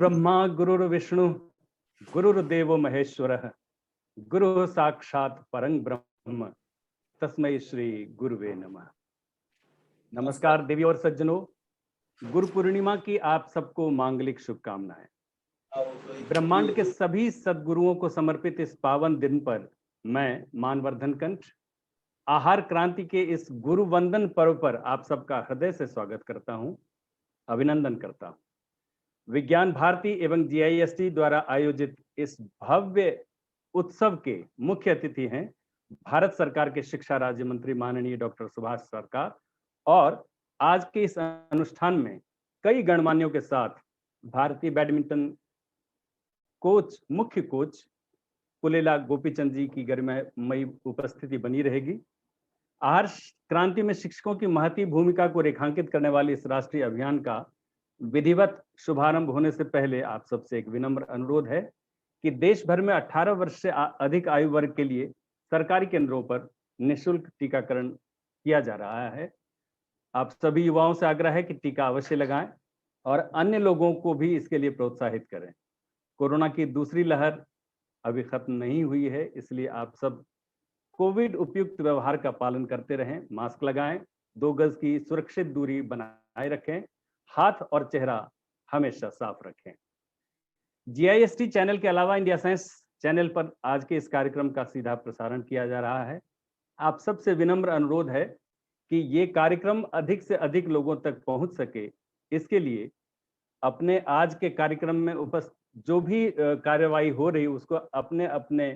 ब्रह्मा गुरुर्विष्णु गुरुर्देवो महेश्वरः गुरु साक्षात परं ब्रह्म तस्मै श्री गुरुवे नमः। नमस्कार देवी और सज्जनों, गुरु पूर्णिमा की आप सबको मांगलिक शुभकामनाएं। ब्रह्मांड के सभी सद्गुरुओं को समर्पित इस पावन दिन पर मैं मानवर्धन कंठ आहार क्रांति के इस गुरु वंदन पर्व पर आप सबका हृदय से स्वागत करता हूं, अभिनंदन करता हूं। विज्ञान भारती एवं जीआईएसटी द्वारा आयोजित इस भव्य उत्सव के मुख्य अतिथि हैं भारत सरकार के शिक्षा राज्य मंत्री माननीय डॉक्टर सुभाष सरकार, और आज के इस अनुष्ठान में कई गणमान्यों के साथ भारतीय बैडमिंटन कोच मुख्य कोच पुलेला गोपीचंद जी की गरिमामयी उपस्थिति बनी रहेगी। आहार क्रांति में शिक्षकों की महती भूमिका को रेखांकित करने वाले इस राष्ट्रीय अभियान का विधिवत शुभारंभ होने से पहले आप सबसे एक विनम्र अनुरोध है कि देश भर में 18 वर्ष से अधिक आयु वर्ग के लिए सरकारी केंद्रों पर निःशुल्क टीकाकरण किया जा रहा है। आप सभी युवाओं से आग्रह है कि टीका अवश्य लगाएं और अन्य लोगों को भी इसके लिए प्रोत्साहित करें। कोरोना की दूसरी लहर अभी खत्म नहीं हुई है, इसलिए आप सब कोविड उपयुक्त व्यवहार का पालन करते रहें, मास्क लगाएं, 2 गज की सुरक्षित दूरी बनाए रखें, हाथ और चेहरा हमेशा साफ रखें। जीआईएसटी चैनल के अलावा इंडिया साइंस चैनल पर आज के इस कार्यक्रम का सीधा प्रसारण किया जा रहा है। आप सबसे विनम्र अनुरोध है कि ये कार्यक्रम अधिक से अधिक लोगों तक पहुंच सके, इसके लिए अपने आज के कार्यक्रम में उपस्थित जो भी कार्यवाही हो रही उसको अपने अपने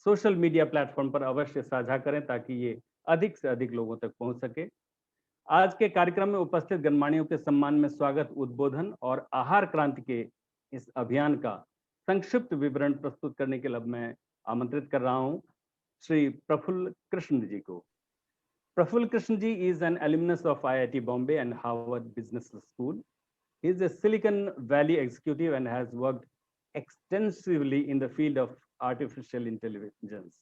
सोशल मीडिया प्लेटफॉर्म पर अवश्य साझा करें ताकि ये अधिक से अधिक लोगों तक पहुंच सके। आज के कार्यक्रम में उपस्थित गणमान्यों के सम्मान में स्वागत, उद्बोधन और आहार क्रांति के इस अभियान का संक्षिप्त विवरण प्रस्तुत करने के लिए मैं आमंत्रित कर रहा हूं श्री प्रफुल्ल कृष्ण जी को। Praful Krishna ji is an alumnus of IIT Bombay and Harvard Business School. He is a Silicon Valley executive and has worked extensively in the field of artificial intelligence.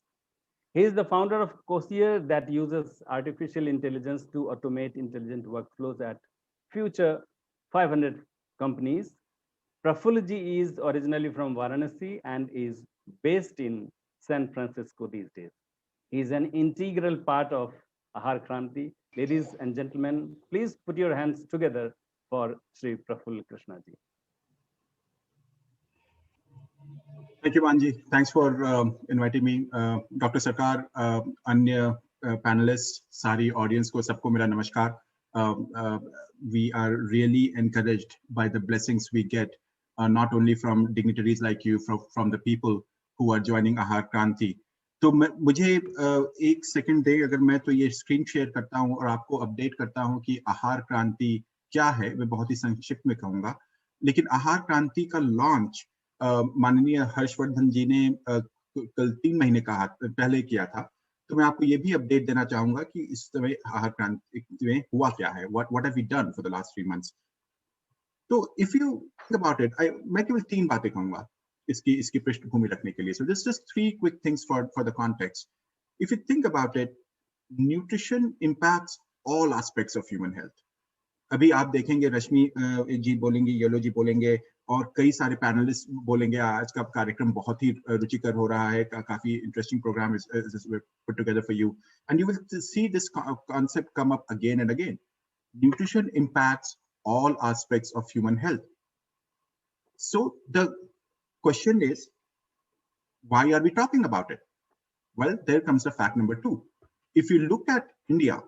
He is the founder of Cohere that uses artificial intelligence to automate intelligent workflows at Future 500 companies. Prafull ji is originally from Varanasi and is based in San Francisco these days. He is an integral part of Ahar Kranti. Ladies and gentlemen, please put your hands together for Shri Prafull Krishna ji. Thank you, Manji. Thanks for inviting me. Dr. Sarkar, अन्य panelists, सारी audience को सबको मेरा नमस्कार. We are really encouraged by the blessings we get, not only from dignitaries like you, from the people who are joining Ahar Kranti. तो मुझे एक second दे, अगर मैं तो ये स्क्रीन शेयर करता हूँ और आपको अपडेट करता हूँ कि आहार क्रांति क्या है। मैं बहुत ही संक्षिप्त में कहूँगा, लेकिन आहार क्रांति का लॉन्च माननीय हर्षवर्धन जी ने कल 3 महीने पहले किया था। तो मैं आपको ये भी अपडेट देना चाहूंगा कि इस समय आहार क्रांति में हुआ क्या है, what have we done for the last 3 months. तो if you think about it, मैं केवल 3 बातें कहूंगा इसकी पृष्ठभूमि रखने के लिए. So just 3 quick things for the context. If you think about it, nutrition impacts all aspects of human health. अभी आप देखेंगे रश्मि जी बोलेंगे, येलो जी बोलेंगे और कई सारे पैनलिस्ट बोलेंगे. आज का कार्यक्रम बहुत ही रुचिकर हो रहा है, काफी interesting program is put together for you, and you will see this concept come up again and again. Nutrition impacts all aspects of human health. So the question is, why are we talking about it? Well, there comes the fact number 2. If you look at India,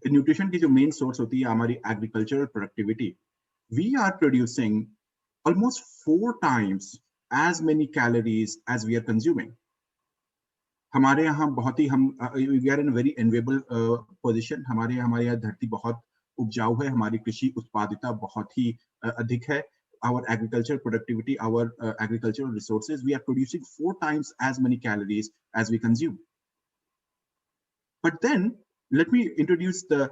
nutrition की जो main source होती है हमारी agricultural productivity, we are producing almost 4 times as many calories as we are consuming. हमारे यहाँ बहुत ही we are in a very enviable position. हमारे यहाँ धरती बहुत उपजाऊ है, हमारी कृषि उत्पादिता बहुत ही अधिक है. Our agricultural productivity, our agricultural resources, we are producing 4 times as many calories as we consume. But then let me introduce the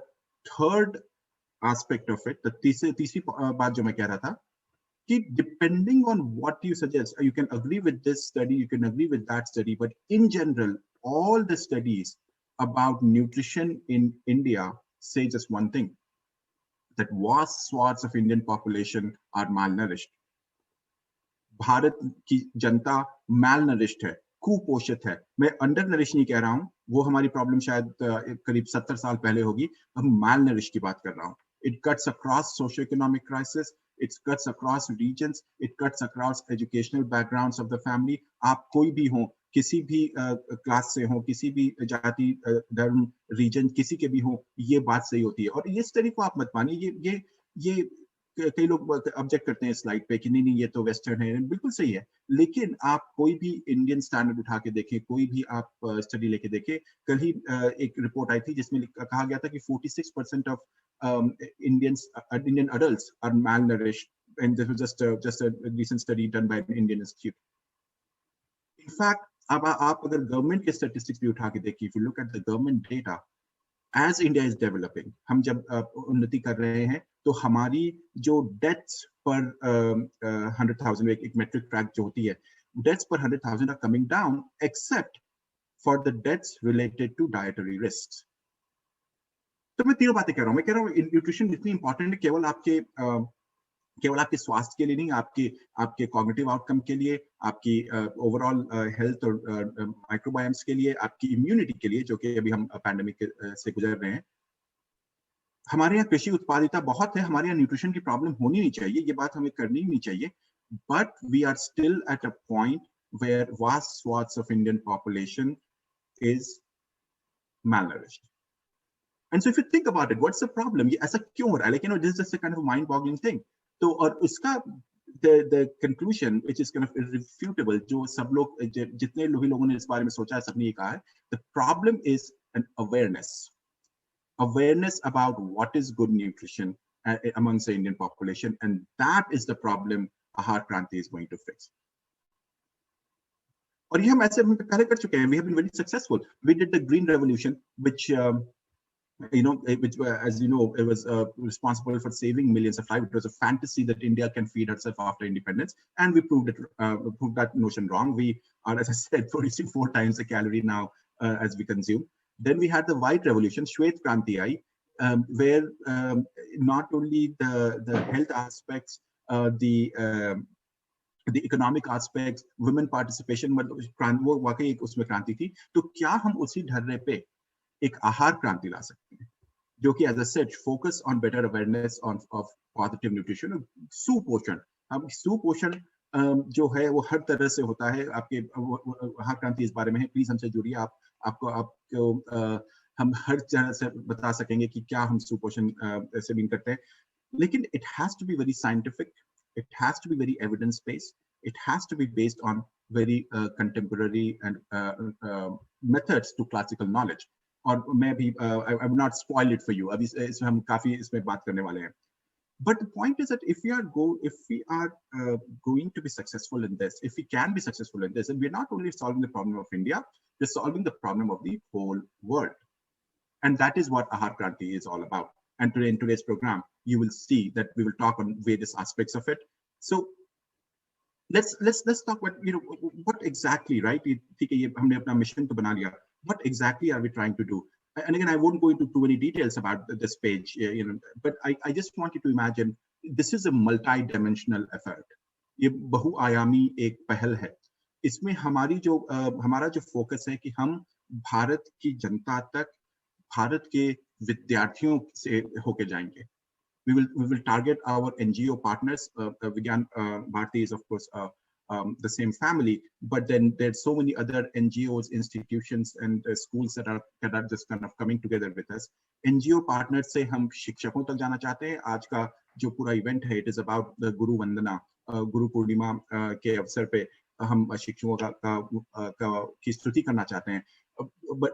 third aspect of it. The तीसरी बात जो मैं कह रहा था कि depending on what you suggest, you can agree with this study, you can agree with that study, but in general, all the studies about nutrition in India say just one thing, that vast swaths of Indian population are malnourished. Bharat की जनता मैल nourished है, कुपोषित है। मैं under nourish नहीं कह रहा हूँ, वो हमारी प्रॉब्लम शायद करीब 70 साल पहले होगी। हम मैल नरिश की बात कर रहा हूँ। It cuts across socio economic crisis, it cuts across regions, it cuts across educational backgrounds of the family. आप कोई भी हो, किसी भी क्लास से हो, किसी भी जाति, धर्म, रीजन, किसी के भी हो, ये बात सही होती है। और ये स्टडी को आप मत मानिए, ये कई लोग ऑब्जेक्ट करते हैं स्लाइड पे कि नहीं नहीं ये तो वेस्टर्न है, बिल्कुल सही है। लेकिन आप कोई भी इंडियन स्टैंडर्ड उठा के देखें, कोई भी आप स्टडी लेके देखें। कल ही एक रिपोर्ट आई थी जिसमें कहा गया था कि 46% of Indian adults are malnourished, and this was just a recent study done by an Indian institute. In fact, अब आप अगर गवर्नमेंट के स्टैटिस्टिक्स भी उठा के देखिए, if you look at the government data, as India is developing, हम जब उन्नति कर रहे हैं, तो हमारी जो डेथ्स पर 100,000 एक मेट्रिक ट्रैक जो होती है, डेथ्स पर 100,000 are coming down except for the deaths related to dietary risks. तो मैं तीनों बातें कह रहा हूँ। मैं कह रहा हूँ न्यूट्रिशन इतनी इंपॉर्टेंट है, केवल आपके स्वास्थ्य के लिए नहीं, आपके कॉग्निटिव आउटकम के लिए, आपकी ओवरऑल हेल्थ और माइक्रोबायोम्स के लिए, आपकी इम्यूनिटी के लिए, जो कि अभी हम पैंडेमिक से गुजर रहे हैं। हमारे यहाँ कृषि उत्पादिता बहुत है, हमारे यहाँ न्यूट्रिशन की प्रॉब्लम होनी नहीं चाहिए, ये बात हमें करनी ही नहीं चाहिए। But we are still at a point where vast swaths of Indian population is malnourished. And so if you think about it, what's the problem? ये ऐसा क्यों हो रहा है? Like, you know, this is just a kind of a mind-boggling thing. तो और उसका the conclusion which is kind of irrefutable, जो सब लोग जितने लोगों ने इस बारे में सोचा है, सबने ये कहा है, the problem is an awareness about what is good nutrition amongst the Indian population, and that is the problem Ahar Kranti is going to fix. और ये हम ऐसे पहले कर चुके हैं. We have been very successful. We did the Green Revolution, which which, as you know, it was responsible for saving millions of lives. It was a fantasy that India can feed herself after independence, and we proved that notion wrong. We are, as I said, producing 4 times the calorie now as we consume. Then we had the White Revolution, Shwet Kranti ai, where not only the health aspects, the economic aspects, women participation, वो वाकई एक उसमें क्रांति थी. तो क्या हम उसी ढर्रे पे एक आहार क्रांति ला सकते हैं, जो कि, as I said, focus on better awareness of positive nutrition, सुपोषण. अब सुपोषण जो है वो हर तरह से होता है. आपके आहार क्रांति इस बारे में है, प्लीज हमसे जुड़िए. आपको हम हर तरह से बता सकेंगे कि क्या हम सुपोषण से मीन करते हैं. लेकिन it has to be very scientific, it has to be very evidence based, it has to be based on very contemporary and methods to classical knowledge. और मैं भी I will not spoil it for you. अभी इसमें हम काफी इसमें बात करने वाले हैं. But the point is that if we are going to be successful in this, if we can be successful in this, and we're not only solving the problem of India, we're solving the problem of the whole world. And that is what Ahar Kranti is all about. And today in today's program, you will see that we will talk on various aspects of it. So let's talk about, what exactly, right? हमने अपना mission तो बना लिया. What exactly are we trying to do? And again, I won't go into too many details about this page, but I just want you to imagine this is a multi-dimensional effort. ये बहुआयामी एक पहल है. इसमें हमारा जो focus है कि हम भारत की जनता तक, भारत के विद्यार्थियों से होके जाएंगे. We will target our NGO partners. Vigyan Bharti is, of course, the same family, but then there's so many other NGOs, institutions, and schools that are just kind of coming together with us. NGO partners से हम शिक्षकों तक जाना चाहते हैं. आज का जो पूरा इवेंट है, it is about the गुरु वंदना, गुरु पूर्णिमा के अवसर पे हम शिक्षकों की स्तुति करना चाहते हैं.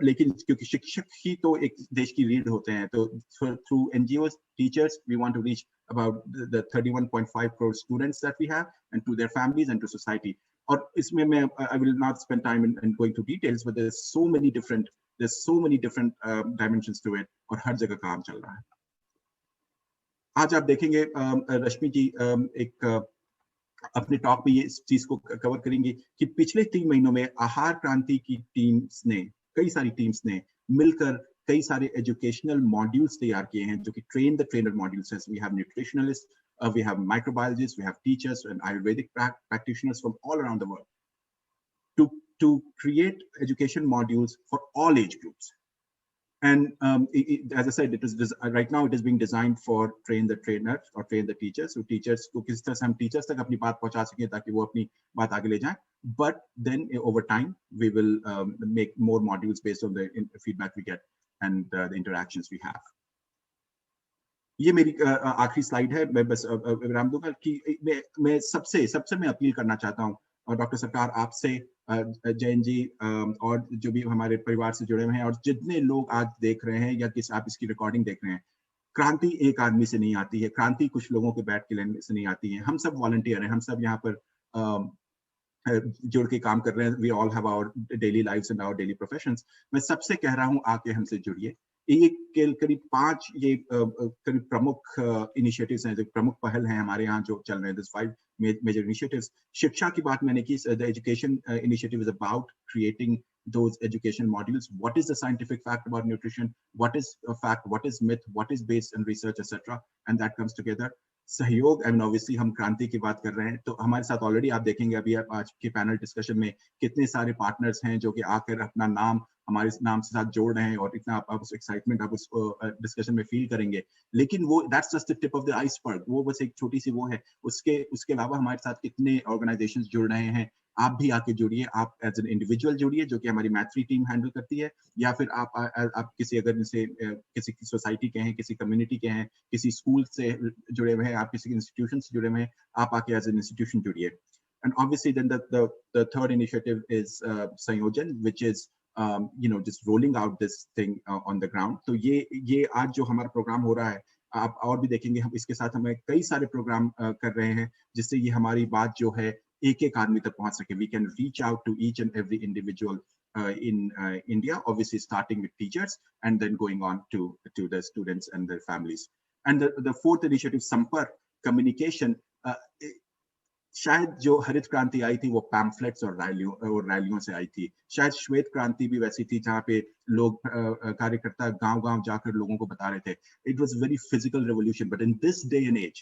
लेकिन क्योंकि शिक्षक ही तो एक देश की रीढ़ होते हैं, तो through NGOs, teachers, we want to reach about the 31.5 crore students that we have, and to their families and to society. और इसमें मैं I will not spend time in going to details, but there's so many different dimensions to it, और हर जगह काम चल रहा है. आज आप देखेंगे रश्मि जी एक अपने टॉक में ये इस चीज को कवर करेंगे कि पिछले 3 महीनों में आहार क्रांति की कई सारी टीम्स ने मिलकर कई सारे एजुकेशनल मॉड्यूल्स तैयार किए हैं, जो कि ट्रेन द ट्रेनर मॉड्यूल्स हैं. We have nutritionalist, We have microbiologists, we have teachers and Ayurvedic practitioners from all around the world to create education modules for all age groups. And as I said, right now it is being designed for train the trainers or train the teachers. So teachers को किस तरह से हम teachers तक अपनी बात पहुंचा सकें ताकि वो अपनी बात आगे ले जाएं. But then over time we will make more modules based on the feedback we get and the interactions we have. ये मेरी आखिरी स्लाइड है. मैं बस विराम दूंगा कि मैं सबसे मैं अपील करना चाहता हूँ और डॉक्टर सरकार आपसे, जैन जी और जो भी हमारे परिवार से जुड़े हुए हैं और जितने लोग आज देख रहे हैं या आप इसकी रिकॉर्डिंग देख रहे हैं, क्रांति एक आदमी से नहीं आती है, क्रांति कुछ लोगों के बैठ के लेने से नहीं आती है. हम सब वॉलंटियर हैं, हम सब यहाँ पर जुड़ के काम कर रहे हैं. We all have our daily lives and our daily professions. मैं सबसे कह रहा हूँ आके हमसे जुड़िए. ये करीब 5 ये करीब प्रमुख इनिशिएटिव्स हैं, जो प्रमुख पहल हैं हमारे यहाँ जो चल रहे हैं. This 5 major initiatives. शिक्षा की बात मैंने की. The education initiative is about creating those education modules. What is the scientific fact about nutrition? What is a fact? What is myth? What is based on research, etc. And that comes together. सहयोग, I mean obviously हम क्रांति की बात कर रहे हैं, तो हमारे साथ ऑलरेडी आप देखेंगे अभी आज के पैनल डिस्कशन में कितने सारे पार्टनर्स हैं जो कि आकर अपना नाम हमारे नाम से साथ जोड़ रहे हैं और इतना आप उस एक्साइटमेंट आप उस डिस्कशन में फील करेंगे. लेकिन वो that's just the tip of the iceberg. वो बस एक छोटी सी वो है. उसके अलावा हमारे साथ कितने ऑर्गेनाइजेशंस जुड़ रहे हैं. आप भी आके जुड़िए. आप एज एन इंडिविजुअल जुड़िए जो कि हमारी मैथ3 टीम हैंडल करती है, या फिर आप किसी अगर जैसे किसी सोसाइटी के हैं, किसी कम्युनिटी के हैं, किसी स्कूल से जुड़े हुए हैं, आप किसी इंस्टीट्यूशन से जुड़े हुए हैं, आप आके एज एन इंस्टीट्यूशन जुड़िए. And obviously then the third initiative is Sanyojan, which is just rolling out this thing on the ground. तो ये आज जो हमारा प्रोग्राम हो रहा है, आप और भी देखेंगे हम इसके साथ हमें कई सारे प्रोग्राम कर रहे हैं जिससे ये हमारी बात जो है एक आदमी तक पहुंच सके. We can reach out to each and every individual in India, obviously starting with teachers and then going on to the students and their families. And the fourth initiative, Sampark communication. शायद जो हरित क्रांति आई थी वो pamphlets और रैलियों से आई थी. शायद श्वेत क्रांति भी वैसी थी जहाँ पे लोग कार्यकर्ता गांव-गांव जाकर लोगों को बता रहे थे. It was very physical revolution, but in this day and age,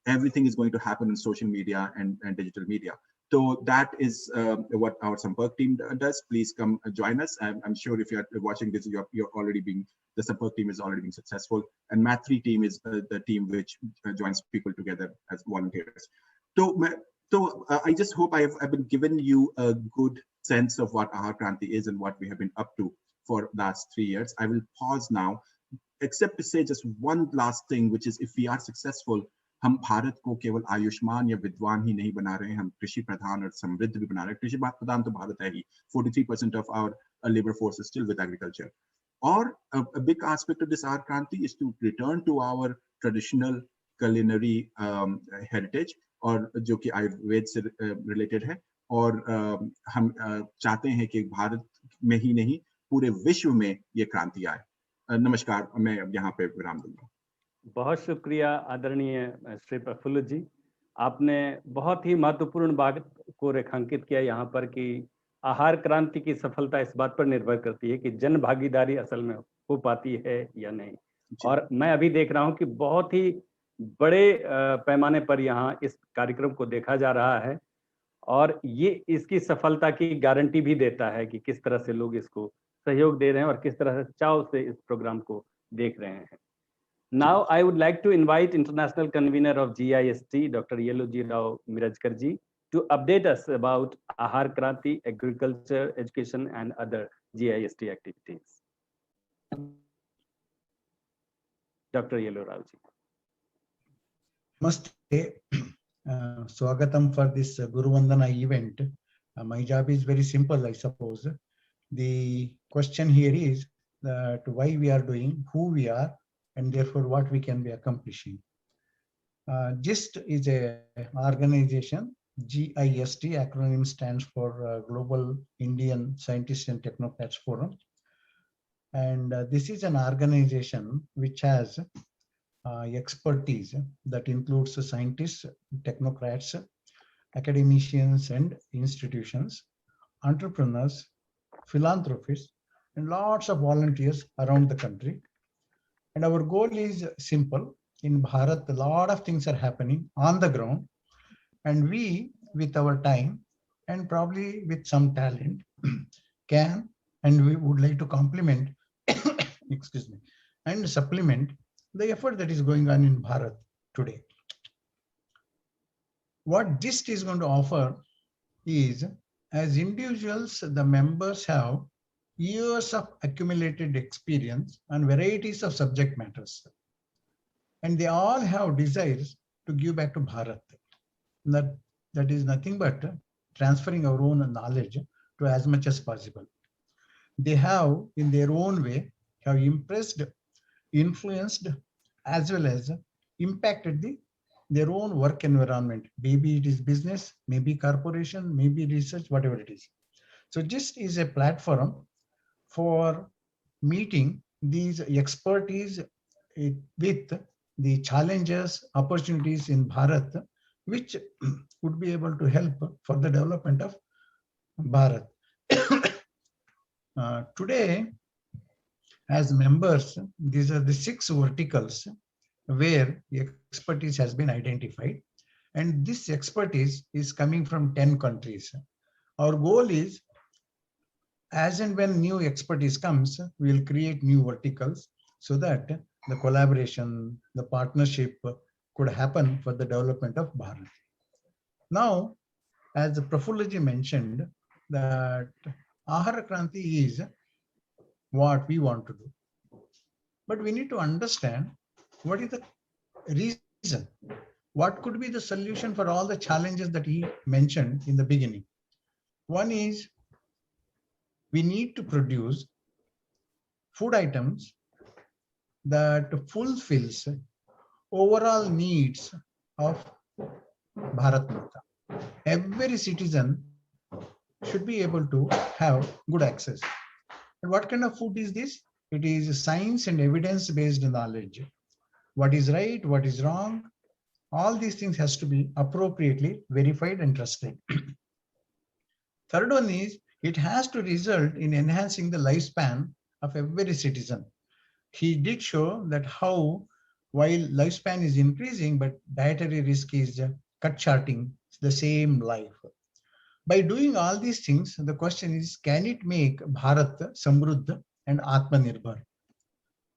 everything is going to happen in social media and digital media. So that is what our Sampark team does. Please come join us. I'm sure if you're watching this, you're already being, the Sampark team is already being successful. And Math3 team is the team which joins people together as volunteers. So I just hope I've been given you a good sense of what Ahar Kranti is and what we have been up to for the last 3 years. I will pause now, except to say just one last thing, which is if we are successful, हम भारत को केवल आयुष्मान या विद्वान ही नहीं बना रहे हैं, हम कृषि प्रधान और समृद्ध भी बना रहे हैं. कृषि प्रधान तो भारत है ही. 43% of our labor force is still with agriculture. Or a big aspect of this Ahar Kranti is to return to our traditional culinary heritage, और जो कि आयुर्वेद से रिलेटेड है. और हम चाहते हैं कि भारत में ही नहीं पूरे विश्व में ये क्रांति आए. नमस्कार. मैं अब यहाँ पे विराम दूंगा. बहुत शुक्रिया आदरणीय श्री प्रफुल्ल जी. आपने बहुत ही महत्वपूर्ण बात को रेखांकित किया यहाँ पर कि आहार क्रांति की सफलता इस बात पर निर्भर करती है कि जन भागीदारी असल में हो पाती है या नहीं. और मैं अभी देख रहा हूँ कि बहुत ही बड़े पैमाने पर यहाँ इस कार्यक्रम को देखा जा रहा है और ये इसकी सफलता की गारंटी भी देता है कि किस तरह से लोग इसको सहयोग दे रहे हैं और किस तरह से चाव से इस प्रोग्राम को देख रहे हैं. Now I would like to invite international convener of GIST, Dr. Yeloji Rao Mirajkar ji, to update us about Ahar Kranti, agriculture, education, and other GIST activities. Dr. Yelo Rao ji. Namaste. Swagatam for this Guru Vandana event. My job is very simple, I suppose. The question here is that why we are doing, who we are, and therefore what we can be accomplishing. GIST is a organization. GIST acronym stands for Global Indian Scientists and Technocrats Forum. And this is an organization which has expertise that includes scientists, technocrats, academicians and institutions, entrepreneurs, philanthropists, and lots of volunteers around the country. And our goal is simple, in Bharat, a lot of things are happening on the ground, and we, with our time and probably with some talent, can and we would like to complement, excuse me, and supplement the effort that is going on in Bharat today. What GIST is going to offer is, as individuals, the members have years of accumulated experience on varieties of subject matters, and they all have desires to give back to Bharat. That is nothing but transferring our own knowledge to as much as possible. They have, in their own way, have impressed, influenced, as well as impacted their own work environment. Maybe it is business, maybe corporation, maybe research, whatever it is. So GIST is a platform for meeting these expertise with the challenges, opportunities in Bharat, which would be able to help for the development of Bharat. Today, as members, these are the 6 verticals where expertise has been identified. And this expertise is coming from 10 countries. Our goal is, as and when new expertise comes, we will create new verticals so that the collaboration, the partnership could happen for the development of Bharat. Now, as Prafullaji mentioned, that Ahara Kranti is what we want to do. But we need to understand what is the reason. What could be the solution for all the challenges that he mentioned in the beginning? One is, we need to produce food items that fulfills overall needs of Bharat Mata. Every citizen should be able to have good access. And what kind of food is this? It is science and evidence-based knowledge. What is right, what is wrong, all these things has to be appropriately verified and trusted. Third one is, it has to result in enhancing the lifespan of every citizen. He did show that how, while lifespan is increasing, but dietary risk is cut shorting the same life. By doing all these things, the question is, can it make Bharat Samruddha and Atmanirbhar?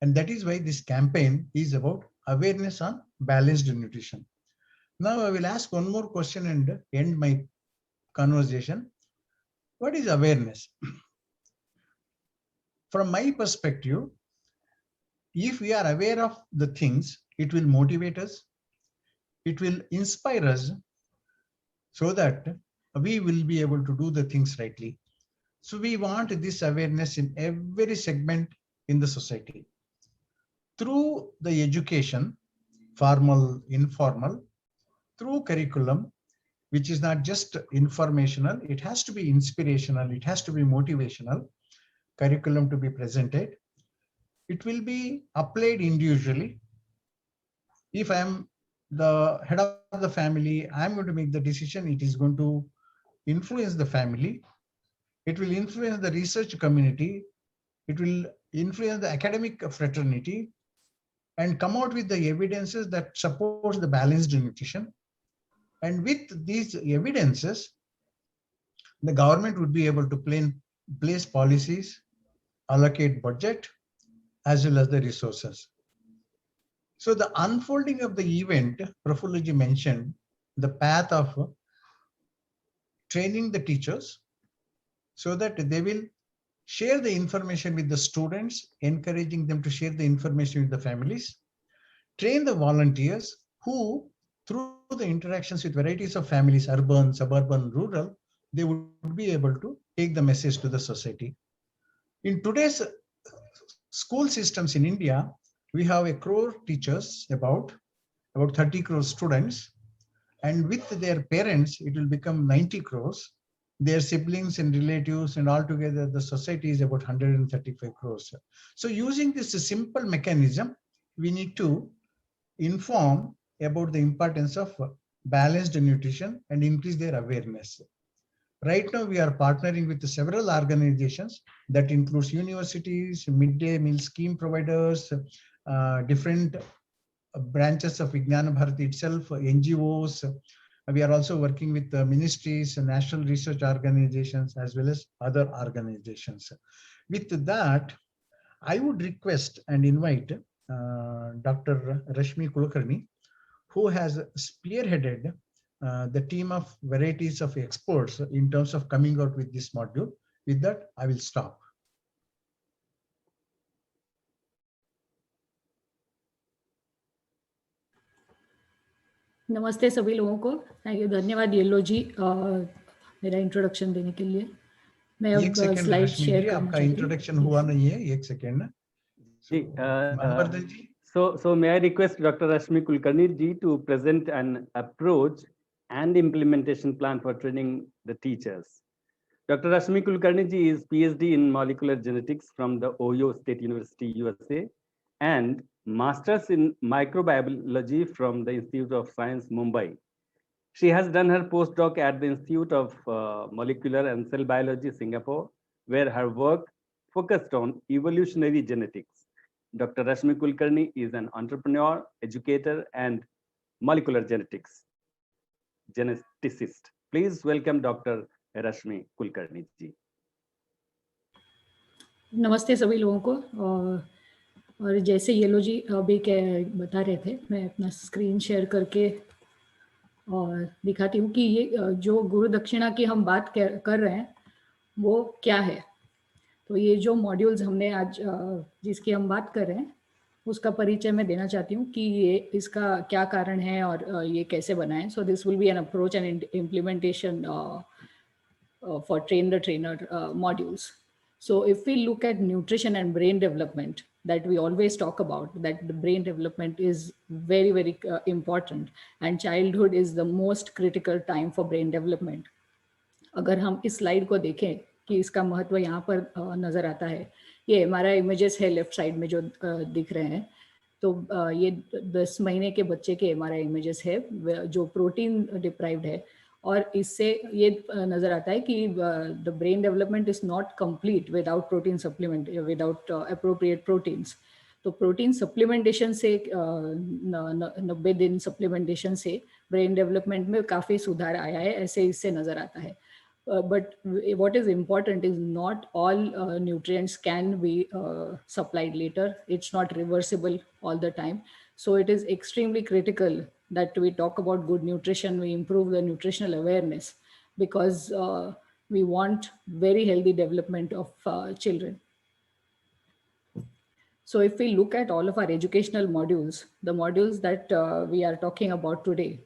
And that is why this campaign is about awareness on balanced nutrition. Now I will ask one more question and end my conversation. What is awareness? From my perspective, if we are aware of the things, it will motivate us, it will inspire us so that we will be able to do the things rightly. So we want this awareness in every segment in the society. Through the education, formal, informal, through curriculum, which is not just informational, it has to be inspirational, it has to be motivational, curriculum to be presented. It will be applied individually. If I am the head of the family, I am going to make the decision, it is going to influence the family, it will influence the research community, it will influence the academic fraternity, and come out with the evidences that supports the balanced nutrition. And with these evidences, the government would be able to place policies, allocate budget, as well as the resources. So the unfolding of the event, Prafullaji mentioned the path of training the teachers so that they will share the information with the students, encouraging them to share the information with the families, train the volunteers who, through the interactions with varieties of families, urban, suburban, rural, they would be able to take the message to the society. In today's school systems in India, we have 1 crore teachers, about 30 crore students, and with their parents, it will become 90 crores. Their siblings and relatives, and altogether the society is about 135 crores. So using this simple mechanism, we need to inform about the importance of balanced nutrition and increase their awareness. Right now, we are partnering with several organizations that includes universities, midday meal scheme providers, different branches of Vijnana Bharat itself, NGOs. We are also working with ministries, national research organizations, as well as other organizations. With that, I would request and invite Dr. Rashmi Kulkarni, who has spearheaded the team of varieties of experts in terms of coming out with this module. With that, I will stop. नमस्ते सभी लोगों को। Thank you, धन्यवाद yellow जी मेरा introduction देने के लिए। मैं अब स्लाइड शेयर करना आपका चाहती हूँ। इंट्रोडक्शन हुआ नहीं है, एक सेकंड ना जी। महावर्धन जी। So may I request Dr. Rashmi Kulkarni ji to present an approach and implementation plan for training the teachers. Dr. Rashmi Kulkarni ji is PhD in molecular genetics from the Ohio State University, USA, and Masters in microbiology from the Institute of Science, Mumbai. She has done her postdoc at the Institute of Molecular and Cell Biology, Singapore, where her work focused on evolutionary genetics. Dr. Rashmi Kulkarni is an entrepreneur, educator, and molecular genetics geneticist. Please welcome Dr. Rashmi Kulkarni ji. नमस्ते सभी लोगों को। और जैसे yellow जी अभी बता रहे थे, मैं अपना स्क्रीन शेयर करके और दिखाती हूँ कि ये जो गुरु दक्षिणा की हम बात कर रहे हैं वो क्या है। तो ये जो मॉड्यूल्स हमने आज जिसकी हम बात कर रहे हैं उसका परिचय मैं देना चाहती हूँ कि ये इसका क्या कारण है और ये कैसे बना है। So this will be an approach and implementation for train the trainer modules. So if we look at nutrition and brain development that we always talk about, that the brain development is very, very important, and childhood is the most critical time for brain development. अगर हम इस slide को देखें कि इसका महत्व यहाँ पर नज़र आता है, ये हमारा इमेजेस है लेफ्ट साइड में जो दिख रहे हैं। तो ये 10 महीने के बच्चे के हमारा इमेजेस है जो प्रोटीन डिप्राइव्ड है, और इससे ये नज़र आता है कि the brain development is not complete without protein supplement, without appropriate proteins. तो प्रोटीन सप्लीमेंटेशन से 90 दिन सप्लीमेंटेशन से ब्रेन डेवलपमेंट में काफ़ी सुधार आया है, ऐसे इससे नज़र आता है। But what is important is not all nutrients can be supplied later. It's not reversible all the time. So it is extremely critical that we talk about good nutrition, we improve the nutritional awareness, because we want very healthy development of children. So if we look at all of our educational modules, the modules that we are talking about today,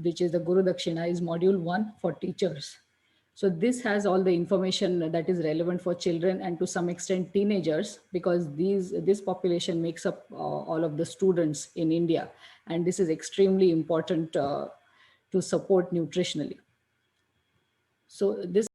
which is the Guru Dakshina, is module 1 for teachers. So this has all the information that is relevant for children and to some extent teenagers, because this population makes up all of the students in India. And this is extremely important to support nutritionally. So this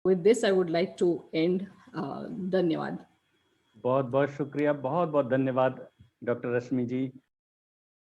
with this I would like to end. Dhanyawad. बहुत बहुत शुक्रिया, बहुत बहुत धन्यवाद doctor रश्मि जी।